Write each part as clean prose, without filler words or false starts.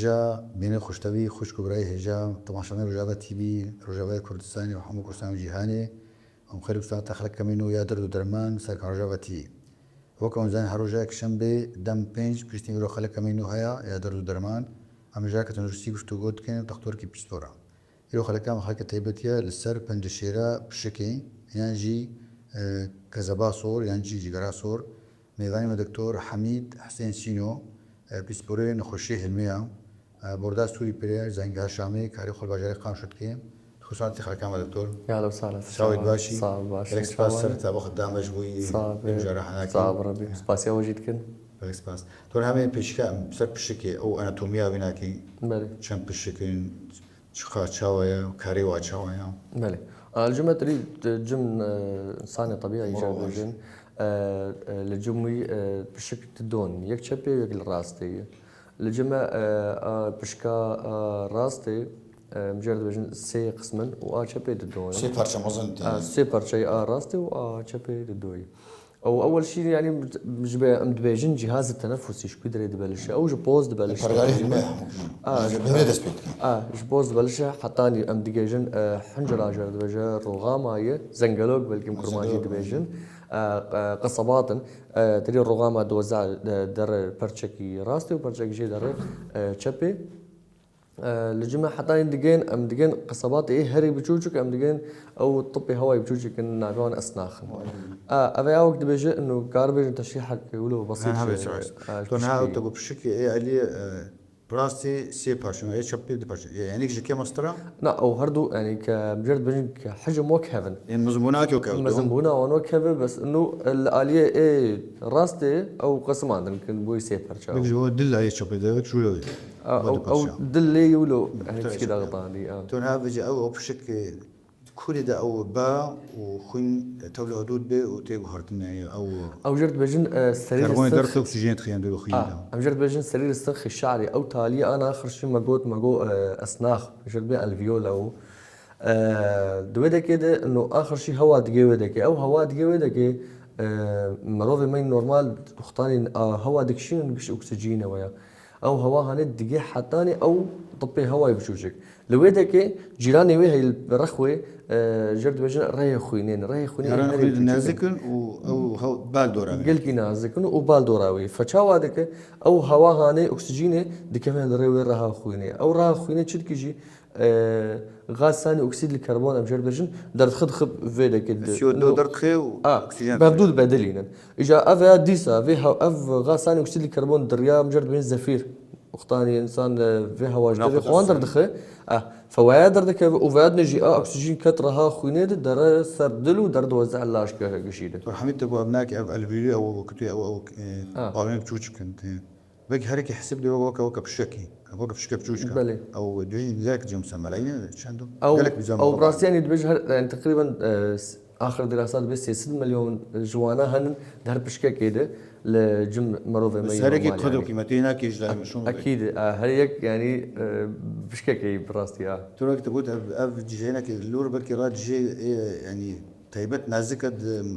جا بين خوشتوی خوش كبرى هجا تماشانا رجابة تي في رجابة كردستاني وحمو كردستان وجيهاني ومخير كردستان تخلق كمينو يا درد ودرمان سرك رجابة تي وكون زين هروجاك شنبه دم بينج بريستين رو خلق كمينو هيا يا درد ودرمان عم جاك تنرسي كفتو قد كان تختار كي بيستورا يرو خلق كام خلق تيبتيا للسر بند الشيرا بشكي ينجي كزبا صور ينجي جيجرا صور ميغاني دكتور حميد حسين سينو بيسبوري نخشيه المياه بوردا سوري برير زنگها شامي كاري خل باجاري قام شد كيم خصوصا خلق كام دكتور يا هلا وسهلا سعود باشي صعب باشي الاكسباس سرت باخذ دامج بوي صعب ربي سباسيا وجيت كن الاكسباس تور همه بيشكا بسر بشكي او اناتوميا بيناكي بله چم بشكي شخا چاويا كاري وا چاويا بله الجمعة تريد جم إنسان طبيعي جاب الجن الجمعي بشكل تدون يك شبي يك الراستي الجمعة بشكا راستي مجرد بجن سي قسما شبي تدون سي بارشا مزن سي بارشا راستي شبي تدوي او اول شيء يعني مدبيجن جهاز التنفس ايش قدر يدبلش او جبوز دبلش جبوز دبلش حطاني ام ديجن حنجره جرد بجا رغامه زنقلوق بلكي كرماجي دبيجن قصبات تري الرغامه دوزع در برشكي راستي وبرشكي جي در تشبي لجمع حتى دقين ام دقين قصبات هري بجوجك ام دقين او طبي هواي بجوجك ناقون اسناخ ابي اوك دبجه انه كاربج تشريحك يقولوا بسيط تون ها تبو بشكي علي براستي سي بارشن اي شابي دي بارشن يعني كي مسترا لا او هردو يعني كمجرد بجن كحجم وكهفن يعني مزبونات مزبونه ونوكهفن بس انه الاليه اي راستي او قسمان يمكن بوي سي بارشن بيجو دل اي شابي ده شو او دلي يقولوا يعني كذا غطاني تون ها بيجي او بشكي كل ده او با وخين تولى حدود به وتيجو هرتنا او جرد بجن سرير كربون درت اكسجين تخيان دو خين ام جرد بجن سرير السخ الشعري او تالي انا اخر شيء ماجو اسناخ جرد بي الفيولا او دويدا كده انه اخر شيء هوا دقيودك او هوا دقيودك مروفي مين نورمال تختاري هوا دكشين بش اكسجين ويا او هوا هند دقي حتاني او طبي هواي بشوشك لويدك جيراني وهي الرخوه جرد بجن راي خوينين نازكن او بالدوراوي قلكي نازكن وبالدوراوي فشاوا دك او هوا هاني اكسجين دكمان راي راها خويني او راها خويني تشدكيجي غاز ثاني اكسيد الكربون ام جرد بجن درت خد فيدك سيو دو درت خي اكسجين بابدود بدلين اجا افا ديسا في اف غاز ثاني اكسيد الكربون دريا مجرد بين زفير وقتاني انسان في هواج دري خواندر دخه فوادر دك وفاد نجي اكسجين كترها خوينيد در سردلو در وزع لاش قشيده تو حميد ابو ابناك الفيديو او كتي او قاوم بتوچ كنت بك هرك يحسب لي وك بشكي وك بشكي بتوچ او دوي ذاك جمس ملايين شندو او براسي يعني دبج يعني تقريبا اخر دراسات بس 6 مليون جوانا هن در بشكي كده لجم مروفي بس هريك قدروا قيمتينا كيش لا شو اكيد هريك يعني بشكي براستي تروك تقول اف جينا كي اللور بك راد جي يعني تيبت نازكه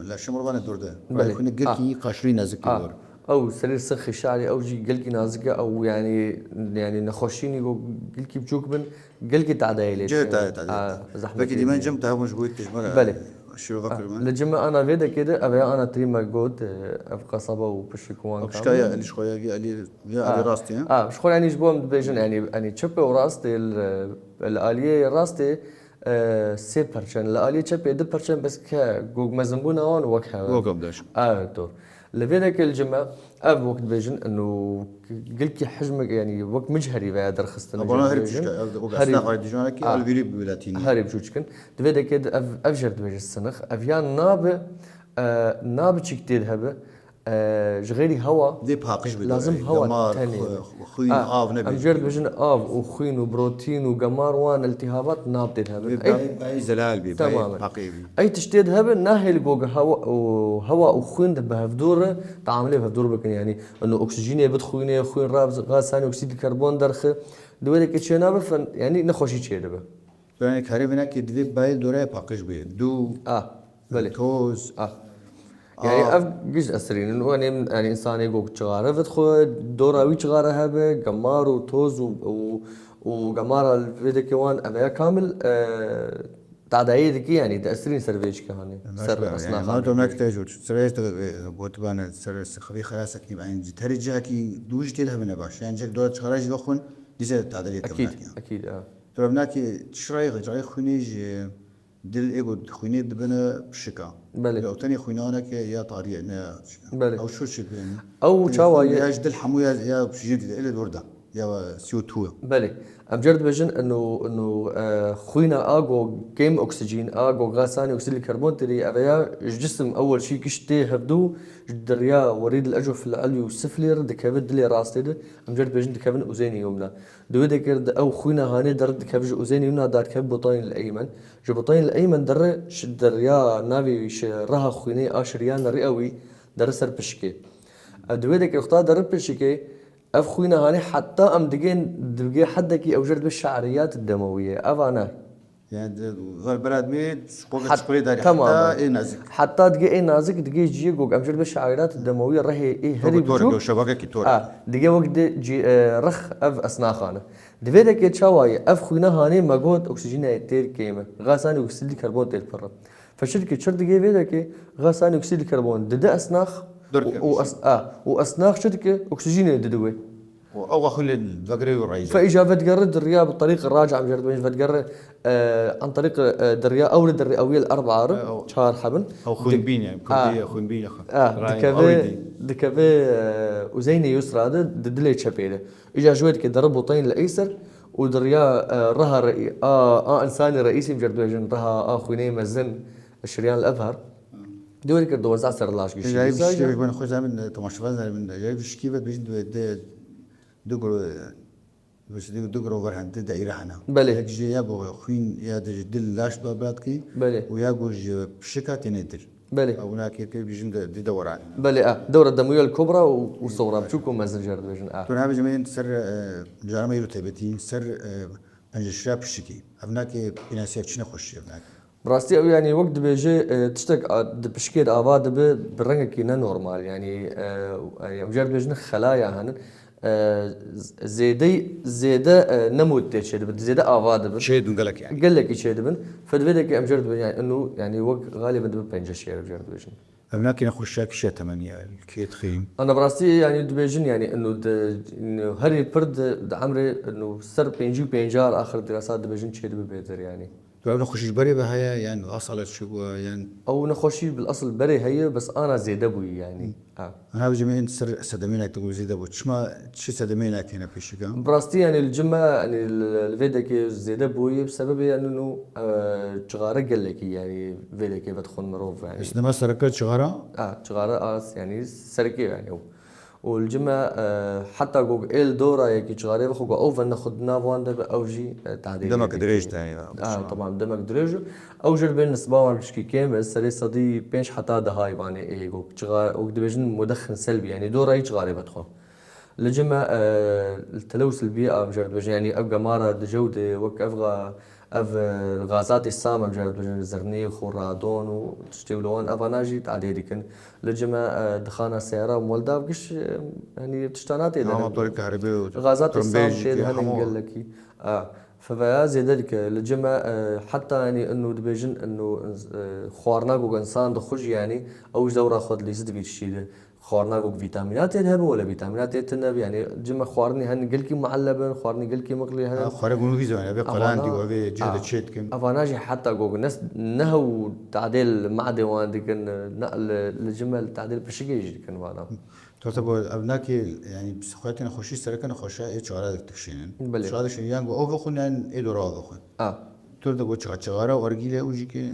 لا شمربان الدور ده كنا قلكي قاشرين نازكه الدور او سرير سخي شعري او جي قلكي نازكه او يعني نخشيني قلكي بجوك من قلكي تعدايلي زحمه بك ديما جمتها مش قلت تجمر بله شو ذكر من لجمع انا فيدا كده ابي انا تريما جود في قصبه وبشكوان كامل شكايه اللي شويه علي راستي مش خول يعني جبوم بيجن يعني تشبي وراستي الاليه راستي سي برشن الاليه تشبي دي برشن بس كوج مزنبونا هون وكها وكم داش دور لفيداك الجمع اب وقت بيجن انه قلت حجمك يعني وقت مجهري بعد رخصتنا ابغى هرب اسنا قاعد ديجانك الفيديو بلاتيني هرب جوجكن دفيداك افجر دبج السنخ افيان ناب تشكتيد هبه جغيري هوا دي باقش لازم هوا ثاني خوين نبي امجرد بجن وخوين وبروتين وقمار وان التهابات نابتد هبه اي زلال بي تماما اي تشتيد هبه ناهي لقوق هوا وخوين بهفدوره تعاملي بهفدوره بكن يعني انه اكسجين بدخوينه خوين رابز غاز ثاني اكسيد الكربون درخه دويلك تشينابه فن يعني نخوشي تشيدبه يعني كاريبنا كي دي باي دوره باقش بي دو بله توز يعني اف جيش اسرين انه يعني انسان يقول شغاره فتخو دوراوي شغاره هبه قمار وتوز وقمار الفيديو كوان ابيا كامل تعدايي ذكي يعني تاثرين سيرفيج كهاني سر يعني ما تو هناك تجول سريت بوتبان سر خفي خلاصك يعني تهري جاكي دوج تلها من باش يعني جاك دولة خراج بخون ديزل تعدلي اكيد اكيد تو هناك تشراي خونيج دل ايجو خوني دبنا بشكا بله لو تاني خوينا هناك يا طاري بله او شو شي بين او تشاوا يا جدل حمو يا بشجيد الى الورده يا CO2 بله امجرد بجن انه خوينا اجو كيم اكسجين اجو غاساني اكسيد الكربون تري ابيا جسم اول شيء كشتي هبدو الدريا وريد الاجوف العلوي والسفلي دكبد لي راستي امجرد بجن دكبن اوزيني يومنا دو ذكر او خوينا هاني در دكبج اوزيني يومنا دار كب بطين الايمن جو بطين الايمن در الدريا نافي رها خويني اشريان رئوي در سر بشكي دو ذكر اختار در بشكي اف خوينا هاني حتى ام دقين حدكي اوجرد بالشعريات الدمويه افانا يعني البلد ميت سقولي داري تماما حتى اي نازك حتى دقي نازك دقي جي جوج امجرد بالشعريات الدمويه رهي ايه هري بجوب شبكه كي تور دقي وقت جي رخ اف اسناخانه دفيدك يتشاواي اف خوينا هاني مجهود اكسجين تير كيمه غاساني اكسيد الكربون تير برا فشركه شرط دقي فيدك غاساني اكسيد الكربون ددا اسناخ واسناخ شركه اكسجين ددوي او اخو البقري والرئيس فاجا فتقرد الرياء بالطريق الراجعه مجرد وين فتقرد عن طريق الرياء او الرئويه الاربعه عرب شهر حبن او خوينبين يعني كرديه خوينبين دكافي وزيني يسرى هذا ددلي تشابيله اجا شويه كده ربطين الايسر والرياء رها انساني رئيسي مجرد وين رها خويني مزن الشريان الابهر دوري كده وزع سر لاش شيء جايب شيء بين اخوي زمان تماشفان من جايب شكيفه بيجي دقرو بس دقرو ورهن دائرة هنا بله يجي يابو خوين يا دل لاش باباتكي بله وياجوج بشكا تندر بله او هناك كيف بيجون دي دوران بله دورة الدموية الكبرى والصغرى بشوكم مازنجر ديفيجن تون هذا جميل سر جرامي يرتبتي سر بنجشرا بشكي هناك بناسيك شنو خش هناك براستي او يعني وقت بيجي تشتك بشكل افاد بالرنج كينا نورمال يعني مجرد بيجن خلايا هن زيادة نموت تشيد زيادة افاد شيء دون يعني قال لك شيء دبن فدفيدك مجرد يعني انه يعني وقت غالبا بنج شيء مجرد بيجن هناك نخشاك شيء 8 الكيت خيم انا براستي يعني دبيجن يعني انه هري برد عمري انه سر بينجي بينجار اخر دراسات دبيجن شيء بيتر يعني تو نخش بري بهاي يعني اصلا شو يعني او نخشي بالاصل بري هي بس انا زيد ابوي يعني انا بجمعين سر سدمينك تقول زيد ابو شما شي سدمينك هنا في الشقه براستي يعني الجمعه يعني الفيديك زيد ابوي بسبب يعني انه شغاره قال لك يعني فيديك بدخل مروف يعني بس ما سرقت شغاره شغاره يعني سرقه يعني هو والجمعة حتى جوج إل دورة يكي شغالي بخو جو أوفن ناخد نافوان ده أوجي تعديل دمك دريج تاني طبعا دمك دريج أوجر بين نسبة بشكي كامل سري صدي بينش حتى ده هاي يعني إيه جوج شغال وج دبيجن مدخن سلبي يعني دورة يشغالي بدخو الجمعة التلوث البيئة مجرد يعني أبقى مارة جودة وك أبغى الغازات السامة مجرد زرنيخ ورادون وتشتولون أفناجي تعدي لكن لجمع دخانة سيارة مولدا بقش يعني تشتاناتي ده موتور كهربائي غازات السامة تيد هنن قال لك فبيا زي ذلك لجمع حتى يعني انه دبيجن انه خوارناكو انسان دخوج يعني او دورة خد لي زد بيشيله خوارناكو فيتامينات هبه ولا فيتامينات تنب يعني جمع خوارني هن قلكي معلبن خوارني قلكي مقلي هن خوارني فيزو يعني ابي قلاندي وابي جهد تشيتكم افاناجي حتى جوج ناس نهو تعديل معدي وان كان نقل الجمل تعديل بشكل يجي كان وانا تعتبر ابناك يعني بسخواتنا خوشي سركنا خوشا اي شغله تكشين شغله شيان او بخون اي دورا بخون ترد بو شغاره ورجيله وجيك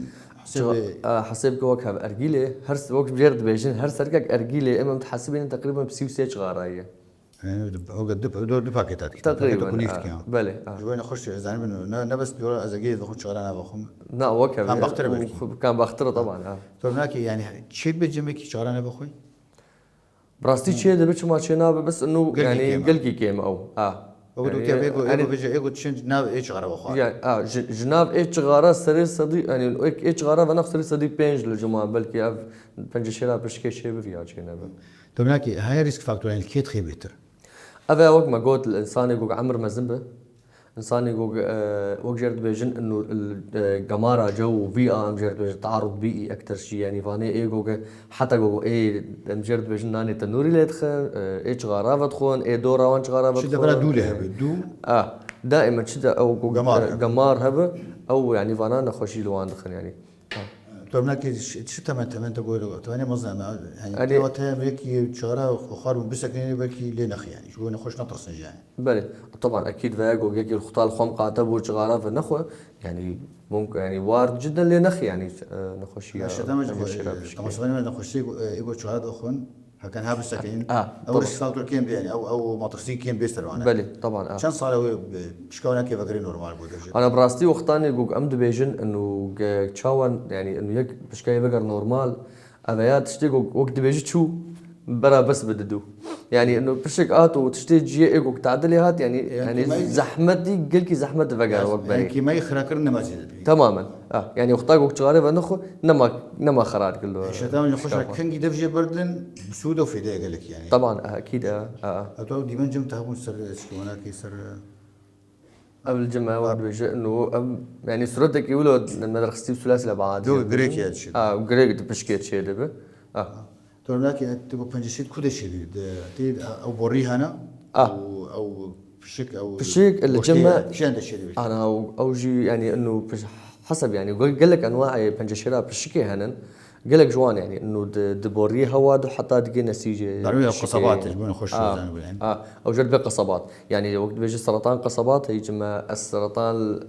حسب كوك هذا ارجيله هر وقت بجرد بيجن هر سركك ارجيله اما متحسبين تقريبا بسيو سي شغاره يعني هو قد دور باكيتات تقريبا بله جوين اخش زعما انه نبس دور ازاجي بخش شغله انا بخون لا وكذا كان بختار كان بختار طبعا طب هناك يعني شيء بجمك شغله انا بخوي براستي شيء ده بتش ما شينا بس انه يعني قلقي كيم او وقلت كيف ايجو بيجي ايجو تشنج ناو ايش غرا وخا يعني جناب ايش غارة سري صدي يعني ايش غارة ونفس سري صدي بينج للجماعة بلكي اف بنج شيرا بشكي شيء بفيا شيء نبى تمناكي هاي ريسك فاكتور يعني الكيت خي بيتر هذا وقت ما قلت الانسان يقول عمر ما زنبه انسان يقول وقت جرد بيجن انه الجمارة جو بيئة جرد بيجن تعارض بيئي اكثر شيء يعني فاني يقول حتى يقول جرد بيجن ناني تنوري لا يدخل ايش غرابة تخون دورا وانش غرابة شده بلا دولي هبه دو دائما شده او جمار. جمار هبه او يعني فانا خوشي لوان دخن يعني تمناكي شو تمن تقول تمني مزنا يعني يعني- وقتها بيكي شغرا وخار بسكني بلكي لنخ يعني شو نخش نطرس يعني بله طبعا اكيد فاجو يجي الخطال خم قاتب وشغاله في النخوه يعني ممكن يعني وارد جدا لنخ يعني نخوشي الشتامج طبعا سبحان الله نخش يقول شو هذا اخون كان هاب السكين او ريسك فاكتور كين يعني او مطرسين كين بيستر معنا بله طبعا كان صار بشكونا كيف فاكرين نورمال بودرج انا براستي وقتاني يقول امد بيجن انه تشاون يعني انه يك بشكاي بقر نورمال ابيات تشتي وقت بيجي شو برا بس بددو يعني انه بشك اتو تشتي جي ايجو تعدلي هات يعني زحمتي قلكي زحمه بقر وقت يعني بري كي ما يخركرنا ما زيد تماما يعني وقتاك وقت شغاري فنخو نما خرار كله الشتام نخش كان قد في بردن بسوده وفي ده قال لك يعني طبعا اكيد اتو دي من جمت هبون سر شكونا كي سر قبل الجمعة وقت بيجي انه يعني سردك يقولوا المدرسة ثلاثي الابعاد دو غريك يا شيء غريك بشكيت شيء دبه تقول لك تبغى بنجشيت كل شيء تيد او بوريها انا او بشك او بشك الجمعة شو هذا الشيء انا او جي يعني انه حسب يعني قال لك انواع بنجشيرات بشكي هنن قال لك جوان يعني انه دبوريها واد حتى دقي نسيجه ضروري قصبات تجبون نخش يعني او جرب قصبات يعني وقت بيجي سرطان قصبات هي جما السرطان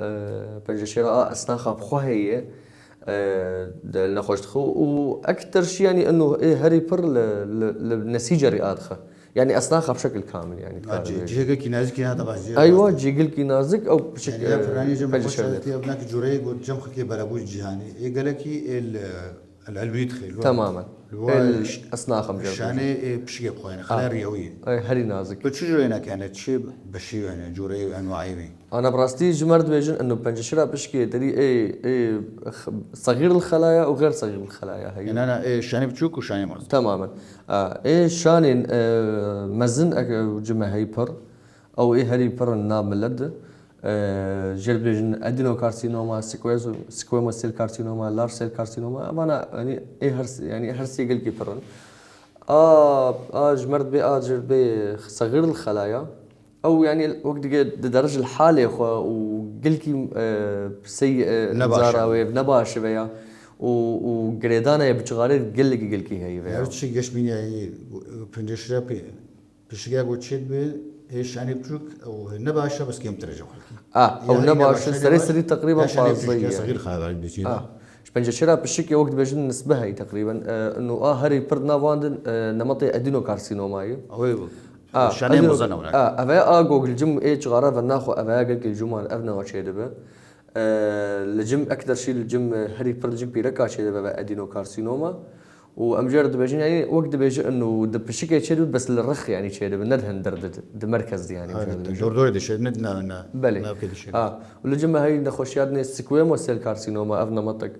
بنجشيرة اسناخها بخوهيه نخش خو واكثر شيء يعني انه هاري بر للنسيجه رئادخه يعني اسناخها بشكل كامل يعني جي قال كي نازك هذا بعد ايوه جي قال كي نازك او بشكل يعني فراني جنب خش ابنك جوري قلت جنب كي بلابوج جهاني قال لك العلم يدخل تماما الاسناخ مجرد شاني بشي بخوين خلايا ريويه هاري نازك بتشجر هنا كانت شيء بشي يعني جوري انواعي انا براستي جمرت بيجن انه بنجشرا بشكي تري اي صغير الخلايا وغير صغير الخلايا هي يعني انا شاني بتشوك وشاني مرض تماما شاني مزن جمع هيبر او هاري بر النام لد جربجن ادينو كارسينوما سكويموس سيل كارسينوما لارج سيل كارسينوما انا يعني هرسي قال كي فرن جمرت بي صغير الخلايا او يعني وقت درجه الحاله وقال كي سيء زاراوي نباش بيا وقريدانا يبشغالي قال كي هي بيا هرتشي قش مين يعني بندشرا بشكي قلت شد ايش يعني بتشوك او نباشة بس كم ترجع او نباشة سري تقريبا فاضية صغير خلاص بيصير بنجشرا بشكي وقت بيجن نسبة هي تقريبا انه هاري بردنا فاندن نمطي ادينو كارسينوماي شاني مزنا هناك افا جوجل جيم ايش غرا فناخو افا قال الجمعة ابنا وشي دبه الجيم اكثر شيء الجيم هاري برد جيم بيركا شي دبه ادينو كارسينوما وامجرد بيجين يعني وقت بيجي انه بشكل شيء بس للرخ يعني شيء بندهن درد مركز يعني دور دي شيء ندنا بلي والجمعة هي نخوشياتنا سكويمو سيل كارسينوما افنا منطق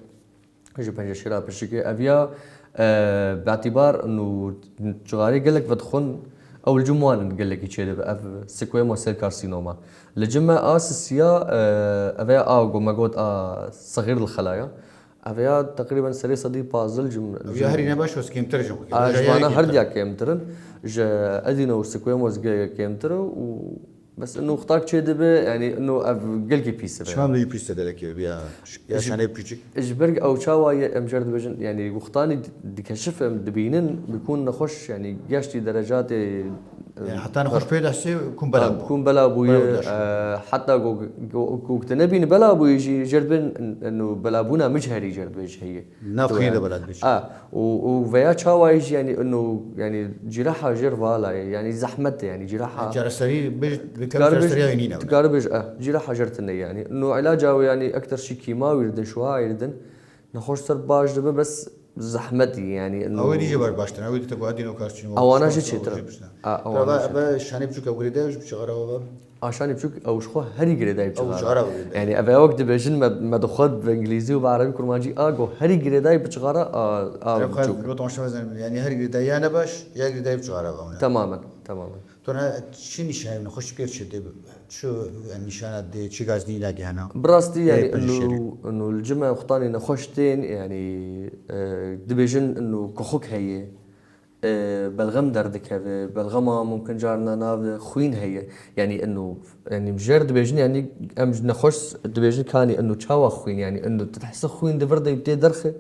يجي بنجي شراء بشكل افيا باعتبار انه شغالي قال لك بدخن او الجموان قال لك شيء اف سكويمو سيل كارسينوما الجمعة اساسيا افيا قوم قلت صغير الخلايا افيا تقريبا سري صدي بازل يا هري نباش بس كيم ترجم انا هرديا كيمترن جا ادينو سكويموس كيمترو بس انه اختارك شيء دبه يعني انه قلقي بيس شو عامل بيس هذاك يا شاني بيجي اجبرق او شاوا مجرد بجن يعني وقتاني دكشف دبينن بيكون نخش يعني قاشتي درجات يعني حتى نخش في دحسي بكون بلا ابوي حتى وقت نبي بلا ابوي يجي جربن انه بلا ابونا مجهري جرب وجه هي نافخين بلد بيجي وفيا شاوا يجي يعني انه يعني جراحه جرفالا يعني زحمته يعني جراحه جرسري تقاربج جراحه جرتنا يعني انه علاجه يعني اكثر شيء كيماوي يردن شويه يردن نخش سر باج دبه بس زحمتي يعني انه او يجي بار باشتنا او تبغى ادينو كارسينوما او انا جيت شتر او انا شاني بشوك ابو ريداش بشغره عشان بشوك او شخو هري جريداي أو بشغارة شغارة. يعني ابي وقت بيجن ما دخلت بانجليزي وبعربي كرمانجي اجو هري جريداي بشغارة بشوك قلت مش مثلا يعني هري دايانا باش يا داي بشغارة باونا تماما ترى شو نشان نخش كير شد شو النشانات دي شو قاعدين لاقي هنا براستي يعني بنجشيري. انه الجمعة وخطاني نخشتين يعني دبيجن انه كخوك هي بلغم دردك هذا بلغما ممكن جارنا ناف خوين هي يعني انه يعني مجرد دبيجن يعني ام نخش دبيجن كاني انه تشاوا خوين يعني انه تحس خوين دبرده يبتي درخه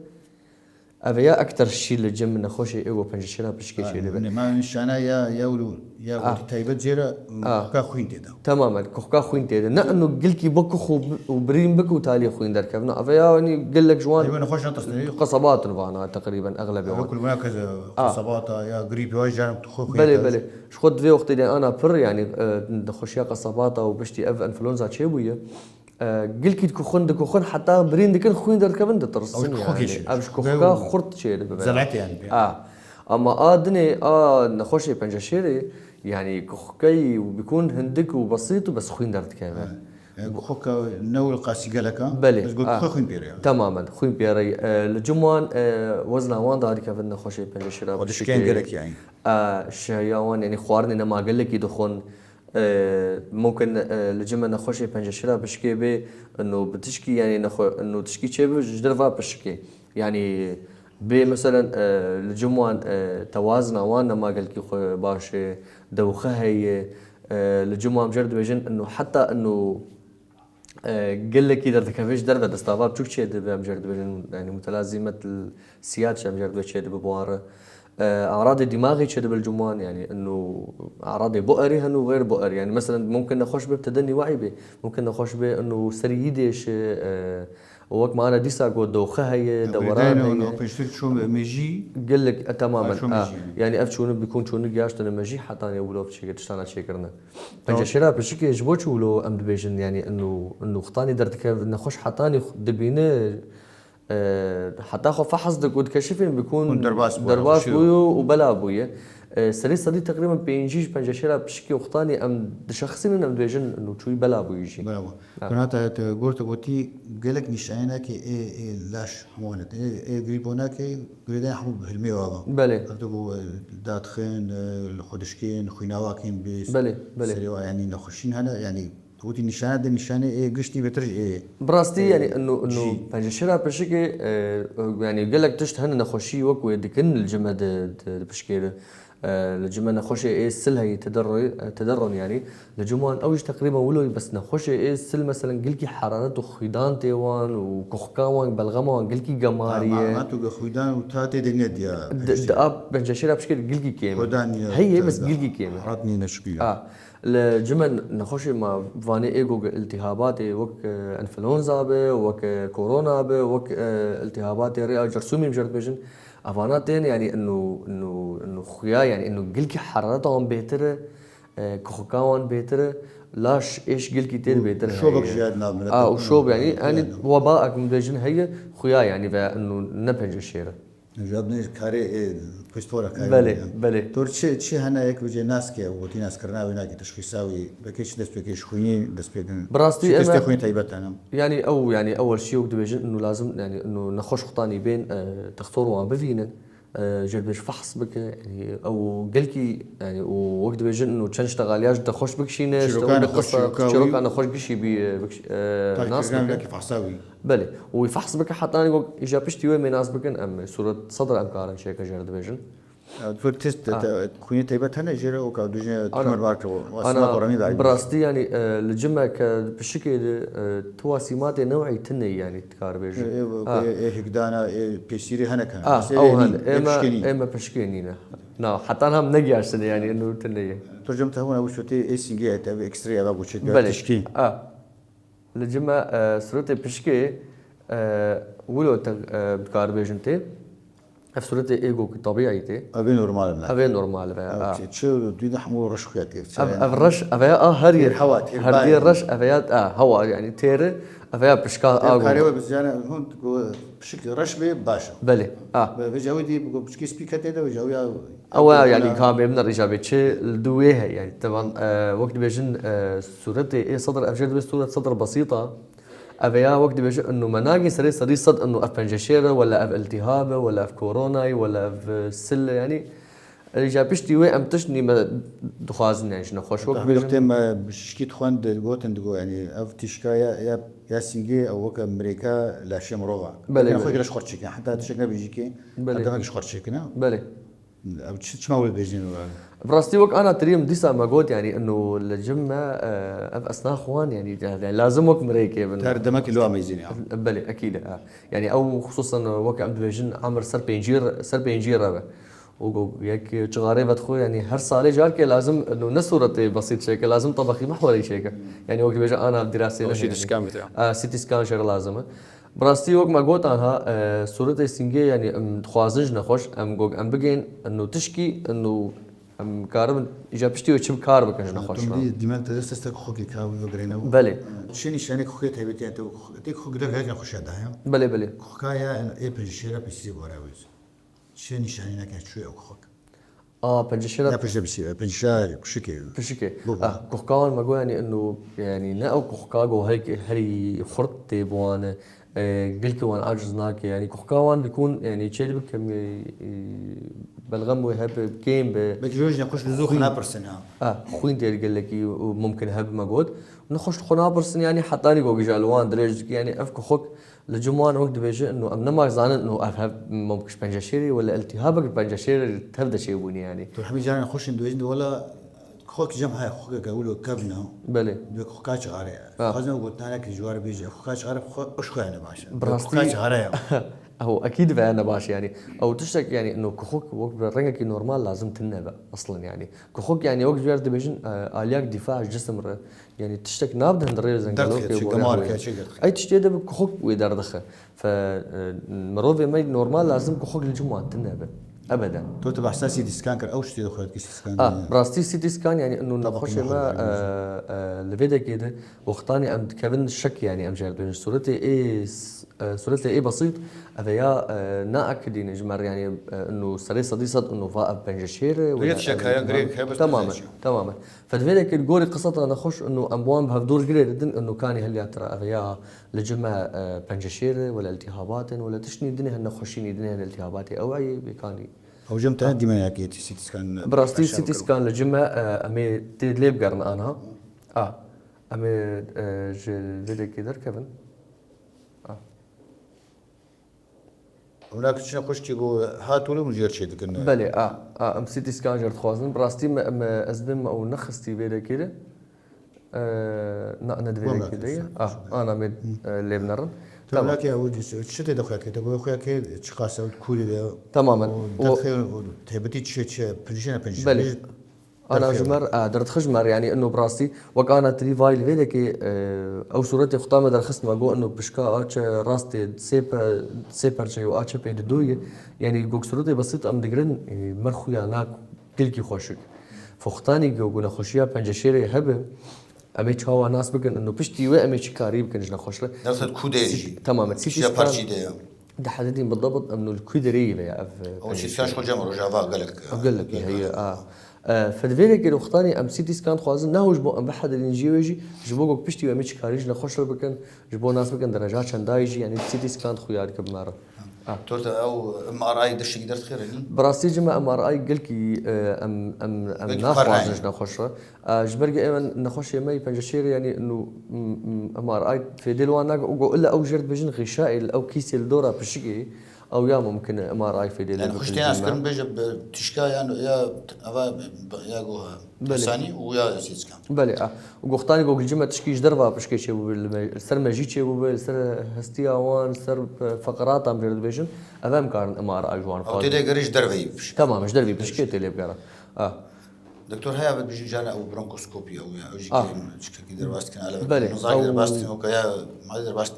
افيا اكثر شيء اللي جم نخش ايغو بنجشيرها بشكي شيء يعني ما نشانا يا ولو يا ولي تايبت زيرا كاخوين تدا تماما كوكا خوين تيدا نا انه قلكي بكو وبرين بكو تالي خوين دركبنا افيا يعني قال لك جوان ايوه نخش نتصل قصبات نفانا تقريبا اغلب كل هناك كذا صباطه يا قريب يا جانب تخوخ بلي شخد في وقت اللي انا بر يعني دخش يا قصباطه وبشتي اف انفلونزا تشيبويه قلكي كوخن حتى برين دكن خوين دركبن ترسم يعني ابش كوخا خرط شيء زرعت يعني اما دني نخش بنجشيري يعني كوخكي وبيكون هندك وبسيط وبس خوين درت كمان خوك نو القاسي قالك بلي بس قلت خوين بيري تماما خوين بيري الجموان وزنا وان داري كيف نخش بنجشيري ودش كان قالك يعني الشيوان يعني خوارني نما قال لك يدخون ممكن الجمعة نخش بنجشيرة بشكي به إنه بتشكي يعني إنه تشكي شيء جدرفا بشكي يعني مثلا الجمعة توازنا وانا ما قال كي باش دوخة هي الجمعة مجرد بيجن إنه حتى إنه قال لك إذا تكفيش دربة دستافات بشوك شيء ده مجرد بيجن يعني متلازمة السيادة مجرد بيجن ببواره أعراض دماغي كذا بالجمعان يعني إنه أعراض بؤري هنو غير بؤري يعني مثلا ممكن نخش بتدني وعي به ممكن نخش به إنه سريدش وقت ما أنا ديسا قود دوخة هي دوران هي إنه بيشتري شو ميجي قال لك تماما يعني أفشون بيكون شون جاشتنا مجي حتى أنا أقوله في شيء تشتغل شيء كرنا فجأة بشكل يجبوش ولو أم دبيجن يعني إنه خطاني درتك نخش حطاني دبينه حتى خو فحص دك كشفين بيكون درباس بويو وبلا بويه سري صدي تقريبا بينجيش بنجشيرا بشكي وقتاني ام شخصي من ام ديجن انه شوي بلا بو يجي بلا بو كنت قلتي قالك نشانك اي لاش حمونت اي غريبوناك غريدان حمو بهلمي واغا بلي قلتو داتخين الخدشكين خويناواكين بس بلي يعني نخشين هنا يعني قلتي نشانه ده نشانه ايه قشتي بترج ايه براستي يعني انه بنجشيرا بشكي يعني قال لك تشت هنا نخشي وكو يدكن الجمد بشكي الجمعة نخش إيه السل هي تدرن يعني الجمعة أوج تقريبا ولو بس نخش إيه السل مثلا قلكي حرارته خيدان تيوان وكخكاوان بلغمان قلكي جمارية ما تو خيدان وتاتي دنيد يا داب بنجشيرها بشكل قلكي كيما هي بس قلكي كيما حراتني نشقية الجمعة نخش مع فاني إيجو التهابات وك إنفلونزا به وك كورونا به وك التهابات رئة جرثومي مجرد بيجن أفاناتين يعني إنه خيا يعني إنه قلكي حرارتهم بيتره كخكاوان بيتره لاش إيش قلكي تير بيتره شوبك جادنا من وشوب يعني وباءك مدجن هي خيا يعني فإنه نبهج الشيرة جابني كاري بيستورا كاري بله تور شي هنا هيك بيجي ناس كي وتي ناس كرنا ويناكي تشخيصاوي بكيش دس بكيش خويني دس بكين براستي دس خويني تايبت انا يعني اول شيء وقت بيجن انه لازم يعني انه نخش خطاني بين تختاروا عم بفينا جربش فحص بك يعني او قلكي يعني وقت بيجن انه كان اشتغالياش تخش بك شي ناس شروك انا خش بشي ناس كيف فحصاوي بله ويفحص بك حتى انا اجا بشتي وين ناس بكن ام صوره صدر امكار شيء كجرد بيجن فور تيست خويني تايبت هنا جيرا وكا دوجي تمر بارك انا براستي يعني الجمعة بشكل تواسيمات نوعي تني يعني تكار بيجن هيك دانا بيسيري هنا كان او هن اما بشكينينا نا حتى انا نجي عشان يعني انه تني ترجمتها هنا وشوتي اي سي جي تبع اكسترا ابو شيء تشكي الجمعة صرت بشكي ولو بكار بيجنتي في صورة إيجو طبيعي تي ابي نورمال أبي نورمال بقى شو دويدا حمو رشخيات كيف الرش أبيا هري هوا هردي الرش أبيات هوا يعني تير أبيا بشكال كاريو بس يعني هون بشكل رشبه باشا بلي بجاودي بشكي سبيكات ده وجاويا أو يعني كان بيمنا الإجابة شيء الدويها يعني طبعا وقت بيجن صورتي إيه صدر أبجد بس صدر بسيطة أبيا وقت بيجن إنه مناقي سري صد إنه أف بنجشيرة ولا أف التهابة ولا أف كورونا ولا أف سلة يعني الإجابة بشتي وين أم تشني ما دخازن يعني شنو خوش وقت وقت ما بشكي تخوان دغوتن دغو يعني اف تشكايا يا سينجي او وك امريكا لا شيء مروع بلي انا خوك لاش خرجك حتى تشكنا بيجيكي حتى ما خرجك هنا بلي او تش ما ولد بيجين براستي وقت انا تريم ديسا ما قلت يعني انه الجمة اف اثناء اخوان يعني لازم وقت مريكي تار دمك اللي هو ميزين بلي اكيد يعني او خصوصا وقت عم بيجن عمر سر بينجير وياك شغاري بدخو يعني هر صالي جارك لازم انه نصورتي بسيط شيء لازم طبخي محوري شيء يعني وقت بيجي انا بدراسه او سيتي سكان بتاعه سيتي سكان شغل لازمه براستي وقت ما قلت انا صورتي سينجي يعني ام خوازنج نخوش ام بقين انه تشكي انه ام كارب اجابتي وشب كارب كان نخوش دماغ تدرس تستك خوك كاوي وغرينا بلي شنو شانك خوك تهبتي انت تيك خوك ده غير خوش هذا بلي خوكايا اي بجشيره بيسي وراويز شنو شانك شوي او خوك بنجشيرة لا بجشيره بجشار بشكي بشكل كوكاون ما يعني انه يعني ناو كوكاغو هيك هري خرطي بوان قلت وان عجزناك يعني كوكاوان بيكون يعني تشيل بكم بلغم وهب كيم بجوج نخش لزوخ نابرسن خوين دير قال لك ممكن هب مجهود نخش خنابرسن يعني حطاني جو جالوان دريج يعني افكو خوك لجموان وقت بيجي انه امنا ما زان انه افهم ممكن بنجشيري ولا التهابك بنجشيري تبدا شيء بني يعني تو حبي جانا نخش ندويج ولا خوك جمعها خوك قالوا كبنا بلي دوك خوكاش غاري خزنا قلت لك جوار بيجي خوكاش غاري اش خويا انا باشا براستي خوكاش غاري هو اكيد بقى باش يعني او تشتك يعني انه كخوك وقت برنجك نورمال لازم تنبا اصلا يعني كخوك يعني وقت جوار ديفيجن الياك دفاع الجسم يعني تشتك نابد هندري زنقلوك اي تشتي ده كخوك ويدار دخه فمروفي مي نورمال لازم كخوك الجمعه تنبا ابدا تو تبع سي دي سكان كر او شتي دخلت كيس سكان براستي سي دي سكان يعني انه نخش ما لفيدا كده وقتاني ام كابن الشك يعني ام جال بين صورتي ايه صورتي ايه بسيط هذايا ناكد يعني جمر يعني انه سري صديصت انه فاء بنجشير ولا شك هيا غريك تماما فدفيدا كده قوري قصة نخش انه اموان بهدور جريد انه كان هل ترى هذايا لجمع بنجشير ولا التهابات ولا تشني الدنيا هنخشيني الدنيا الالتهابات اوعي بكاني او جمت عندي ما ياكي سيتي سكان براستي سيتي سكان لجمع امي تدليب قرن انا امي فيديو كده كيفن هناك شنو خش تيقول هات ولا مجير شيء ذكرنا بلي ام سيتي سكان جرت خوازن براستي ما ازدم او نخستي فيديو كده انا فيديو كده انا مد ليبنرن تمام لك يا ولدي شتي دخلك تقول خويا تشقاسه كل تماما تهبتي تشي بنجينا بلي انا جمر درت خجمر يعني انه براستي وكانا تري فايل فيديك او صورتي خطامه در خصم اقول انه بشكا اتش راستي سيبر شيء واتش بي دوي يعني جوك صورتي بسيط ام دغرن مرخويا ناك كلكي خوشك فختاني جونا خوشيا بنجشيري هبه امي تشوا ناس بكن انه بشتي وي امي شكاري بكن جنا خوشله درت كوديجي تماما سيتي ده حددين بالضبط انه الكودري يا اف او شي كاش خو جمر جافا قال لك هي فدفيرك الوقتاني ام سيتي سكان خوازن ناوج بو ام بحد الانجيوجي جبوكو بشتي وميش كاريج نخش بكن جبو ناس بكن درجات شندايجي يعني سيتي سكان خويا كب مره تورت او ام ار اي دش قدرت خير يعني براسي جما ام ار اي قالكي ام ناخوازنج نخش جبرق ايمن نخش يمي بنجشير يعني انه ام ار اي في ديلوانا الا او جرد بجن غشائي او كيسي الدوره بشكي او يا ممكن ام ار اي في ديل يعني خشتي ناس كان بيجي تشكا يعني يا جوها ثاني ويا سيسكان بلي وقختاني جو الجمعه تشكيش دربا بشكي شيء سر ماجيت شيء سر هستيا وان سر فقرات ام جرد بيجن امام كان ام ار اي جوان او تدي قريش دربي تمام مش دربي بشكي تلي بقرا دكتور هيا بيجي جانا او برونكوسكوبي او يا اوجي تشكي درباست كان على بلي نزاق درباست او كيا ما درباست